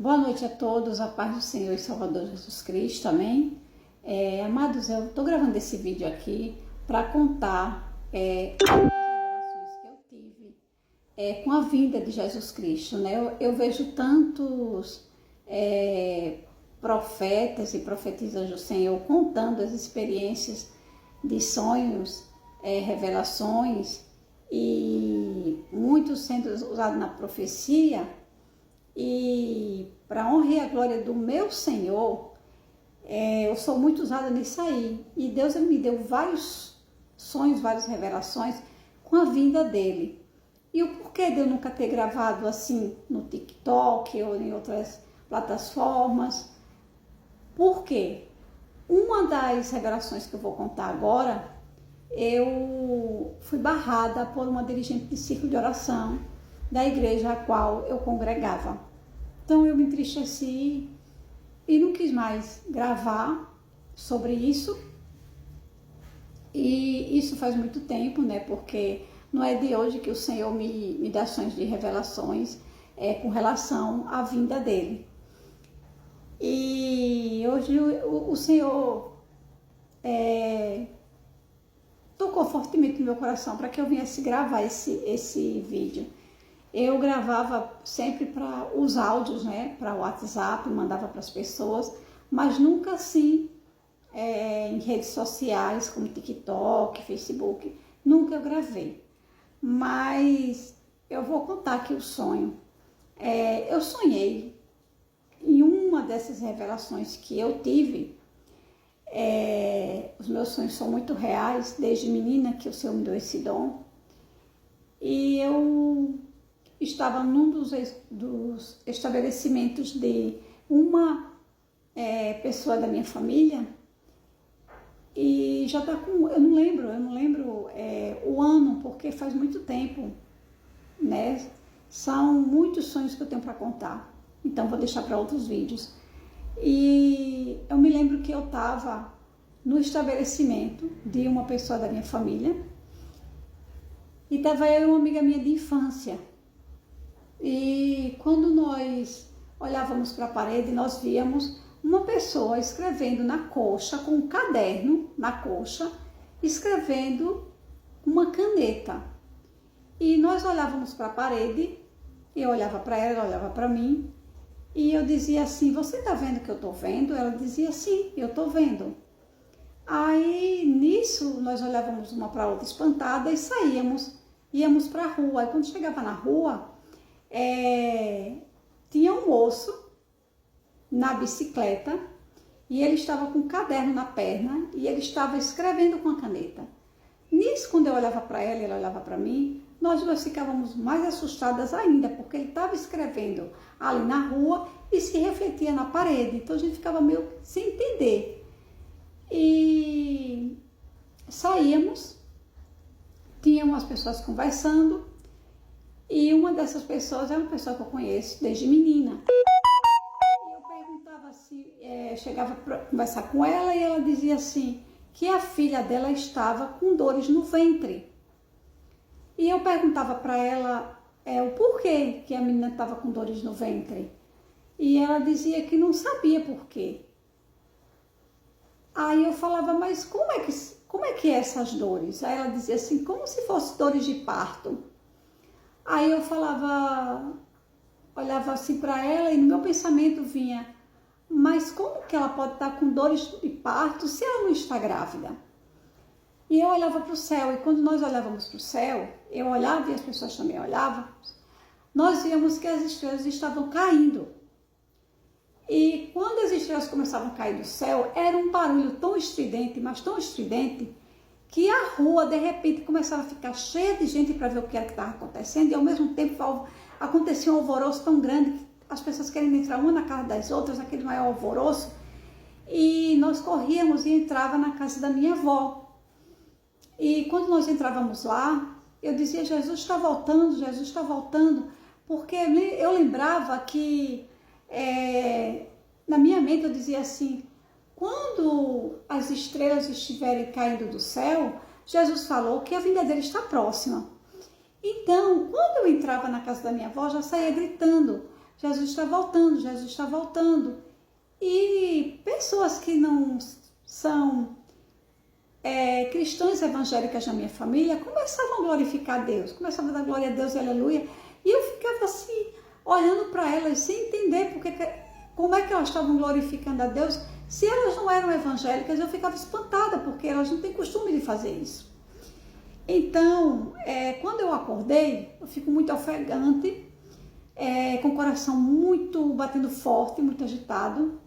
Boa noite a todos, a paz do Senhor e Salvador Jesus Cristo, amém? Amados, eu estou gravando esse vídeo aqui para contar as revelações que eu tive com a vinda de Jesus Cristo, né? Eu vejo tantos profetas e profetisas do Senhor contando as experiências de sonhos, revelações, e muitos sendo usados na profecia. E para a honra e a glória do meu Senhor, eu sou muito usada nisso aí. E Deus me deu vários sonhos, várias revelações com a vinda dele. E o porquê de eu nunca ter gravado assim no TikTok ou em outras plataformas? Por quê? Uma das revelações que eu vou contar agora, eu fui barrada por uma dirigente de círculo de oração da igreja a qual eu congregava. Então eu me entristeci e não quis mais gravar sobre isso. E isso faz muito tempo, né? Porque não é de hoje que o Senhor me dá sonhos de revelações com relação à vinda dele. E hoje o Senhor tocou fortemente no meu coração para que eu viesse gravar esse vídeo. Eu gravava sempre para os áudios, né, para o WhatsApp, mandava para as pessoas, mas nunca assim em redes sociais como TikTok, Facebook, nunca eu gravei. Mas eu vou contar aqui o sonho. Eu sonhei em uma dessas revelações que eu tive. Os meus sonhos são muito reais, desde menina que o Senhor me deu esse dom. E eu estava num dos estabelecimentos de uma pessoa da minha família, e já está com, eu não lembro o ano, porque faz muito tempo, né? São muitos sonhos que eu tenho para contar, então vou deixar para outros vídeos. E eu me lembro que eu estava no estabelecimento de uma pessoa da minha família, e estava eu e uma amiga minha de infância. E quando nós olhávamos para a parede, nós víamos uma pessoa escrevendo na coxa, com um caderno na coxa, escrevendo uma caneta. E nós olhávamos para a parede, eu olhava para ela, ela olhava para mim, e eu dizia assim: você está vendo o que eu estou vendo? Ela dizia: sim, eu estou vendo. Aí nisso nós olhávamos uma para a outra espantada e íamos para a rua. Aí quando chegava na rua, tinha um moço na bicicleta e ele estava com um caderno na perna e ele estava escrevendo com a caneta. Nisso, quando eu olhava para ela e ela olhava para mim, nós duas ficávamos mais assustadas ainda, porque ele estava escrevendo ali na rua e se refletia na parede. Então a gente ficava meio sem entender. E saíamos, tinha umas pessoas conversando. E uma dessas pessoas é uma pessoa que eu conheço desde menina. E eu perguntava assim, chegava para conversar com ela e ela dizia assim, que a filha dela estava com dores no ventre. E eu perguntava para ela o porquê que a menina estava com dores no ventre. E ela dizia que não sabia porquê. Aí eu falava, mas como é que é essas dores? Aí ela dizia assim, como se fosse dores de parto. Aí eu olhava assim para ela e no meu pensamento vinha, mas como que ela pode estar com dores de parto se ela não está grávida? E eu olhava para o céu, e quando nós olhávamos para o céu, eu olhava e as pessoas também olhavam, nós víamos que as estrelas estavam caindo. E quando as estrelas começavam a cair do céu, era um barulho tão estridente, mas tão estridente, que a rua, de repente, começava a ficar cheia de gente para ver o que era que estava acontecendo, e ao mesmo tempo acontecia um alvoroço tão grande, que as pessoas querendo entrar uma na casa das outras, aquele maior alvoroço, e nós corríamos e entrava na casa da minha avó. E quando nós entrávamos lá, eu dizia, Jesus está voltando, porque eu lembrava que, na minha mente eu dizia assim, quando as estrelas estiverem caindo do céu, Jesus falou que a vinda dele está próxima. Então, quando eu entrava na casa da minha avó, já saía gritando, Jesus está voltando, Jesus está voltando. E pessoas que não são cristãs evangélicas na minha família começavam a glorificar Deus, começavam a dar glória a Deus e aleluia. E eu ficava assim, olhando para elas sem entender como é que elas estavam glorificando a Deus. Se elas não eram evangélicas, eu ficava espantada, porque elas não têm costume de fazer isso. Então, quando eu acordei, eu fico muito ofegante, com o coração muito batendo forte, muito agitado.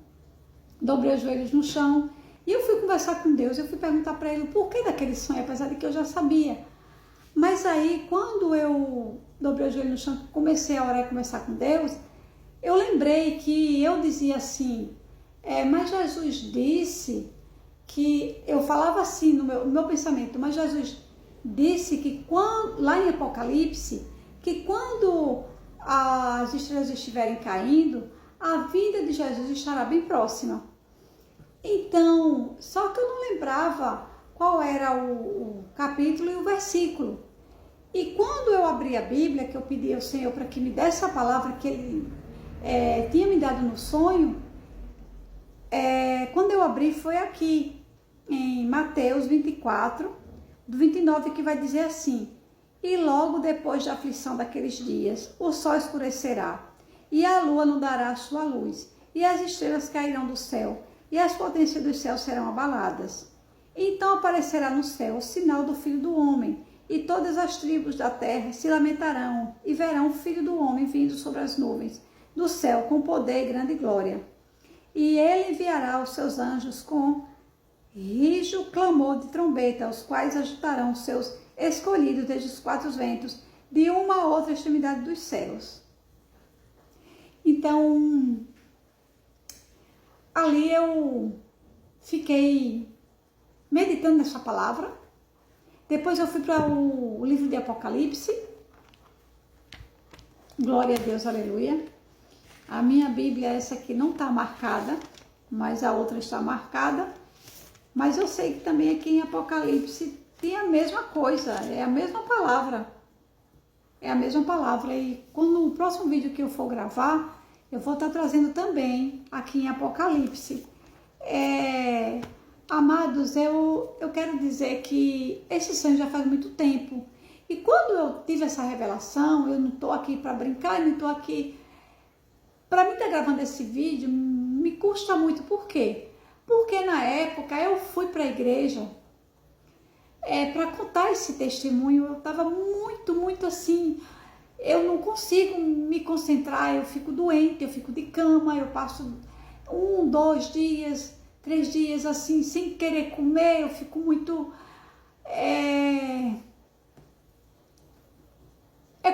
Dobrei os joelhos no chão e eu fui conversar com Deus. Eu fui perguntar para ele o porquê daquele sonho, apesar de que eu já sabia. Mas aí, quando eu dobrei os joelhos no chão, comecei a orar e conversar com Deus, eu lembrei que eu dizia assim, mas Jesus disse que, eu falava assim no meu pensamento, mas Jesus disse que lá em Apocalipse, que quando as estrelas estiverem caindo, a vinda de Jesus estará bem próxima. Então, só que eu não lembrava qual era o capítulo e o versículo. E quando eu abri a Bíblia, que eu pedi ao Senhor para que me desse a palavra que Ele tinha me dado no sonho, quando eu abri foi aqui, em Mateus 24, do 29, que vai dizer assim: e logo depois da aflição daqueles dias, o sol escurecerá, e a lua não dará a sua luz, e as estrelas cairão do céu, e as potências dos céus serão abaladas. Então aparecerá no céu o sinal do Filho do Homem, e todas as tribos da terra se lamentarão, e verão o Filho do Homem vindo sobre as nuvens do céu com poder e grande glória. E ele enviará os seus anjos com rijo clamor de trombeta, os quais agitarão os seus escolhidos desde os quatro ventos, de uma a outra extremidade dos céus. Então, ali eu fiquei meditando nessa palavra. Depois eu fui para o livro de Apocalipse. Glória a Deus, aleluia. A minha Bíblia, essa aqui não está marcada, mas a outra está marcada. Mas eu sei que também aqui em Apocalipse tem a mesma coisa, é a mesma palavra. É a mesma palavra. E quando no próximo vídeo que eu for gravar, eu vou estar trazendo também aqui em Apocalipse. Amados, eu quero dizer que esse sonho já faz muito tempo. E quando eu tive essa revelação, eu não estou aqui para brincar, eu não estou aqui... Para mim estar gravando esse vídeo, me custa muito. Por quê? Porque na época eu fui para a igreja para contar esse testemunho. Eu estava muito assim, eu não consigo me concentrar, eu fico doente, eu fico de cama, eu passo 1, 2 dias, 3 dias assim, sem querer comer, eu fico muito... É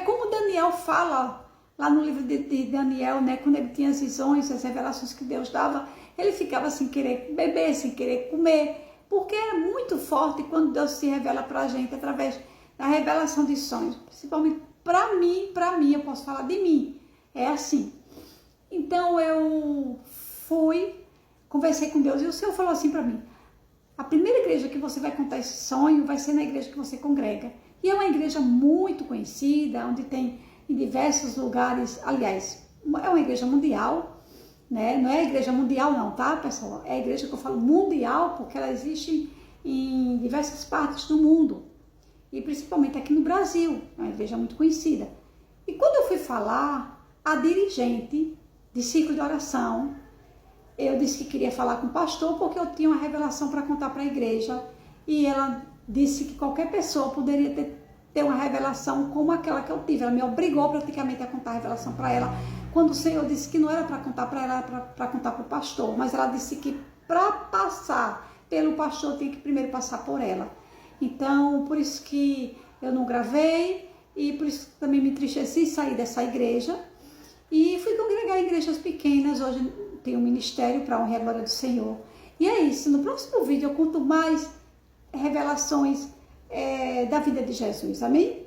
como Daniel fala lá no livro de Daniel, né? Quando ele tinha as visões, as revelações que Deus dava, ele ficava sem querer beber, sem querer comer, porque é muito forte quando Deus se revela para a gente através da revelação de sonhos. Principalmente para mim, eu posso falar de mim, é assim. Então eu conversei com Deus e o Senhor falou assim para mim: a primeira igreja que você vai contar esse sonho vai ser na igreja que você congrega. E é uma igreja muito conhecida, onde tem em diversos lugares, aliás, é uma igreja mundial, né? Não é a igreja mundial não, tá, pessoal? É a igreja que eu falo mundial, porque ela existe em diversas partes do mundo. E principalmente aqui no Brasil, é uma igreja muito conhecida. E quando eu fui falar, a dirigente de ciclo de oração, eu disse que queria falar com o pastor, porque eu tinha uma revelação para contar para a igreja. E ela disse que qualquer pessoa poderia ter uma revelação como aquela que eu tive. Ela me obrigou praticamente a contar a revelação para ela, quando o Senhor disse que não era para contar para ela, era para contar para o pastor. Mas ela disse que para passar pelo pastor, tinha que primeiro passar por ela. Então, por isso que eu não gravei, e por isso que também me entristeci sair dessa igreja. E fui congregar em igrejas pequenas. Hoje tenho um ministério para a honra e a glória do Senhor. E é isso. No próximo vídeo eu conto mais revelações da vida de Jesus. Amém?